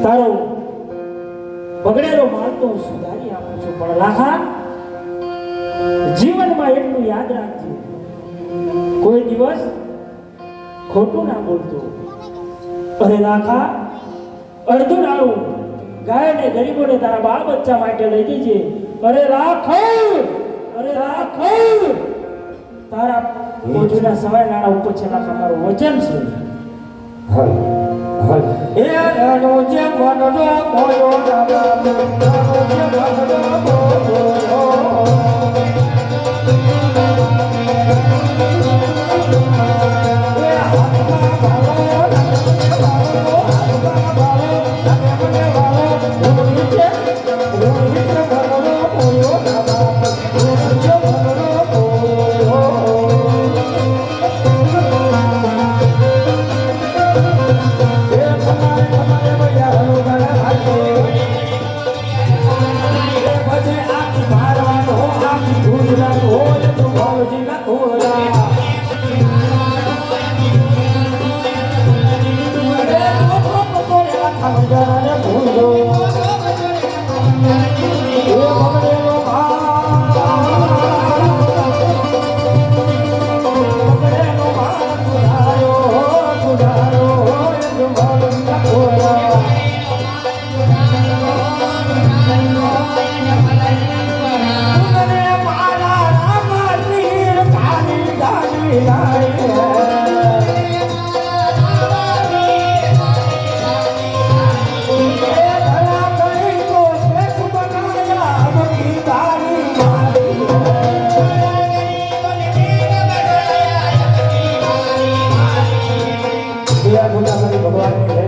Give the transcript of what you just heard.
તારો બગડેલો માલ તો સુધારી આપું છું, પણ લાખા જીવનમાં એટલું યાદ રાખજે, કોઈ દિવસ ખોટું ના બોલતો. અરે લાખા, અડધું નાણું ગાય ને ગરીબોને તારા બાળ બચ્ચા માટે લઈ દેજે. અરે લાખ તારા મોજના સવાય નાણા ઉપર છે લાખા, મારું વચન છે. એ અનો જે મનનો મોયો રામ જે મનનો મોયો ભગવાન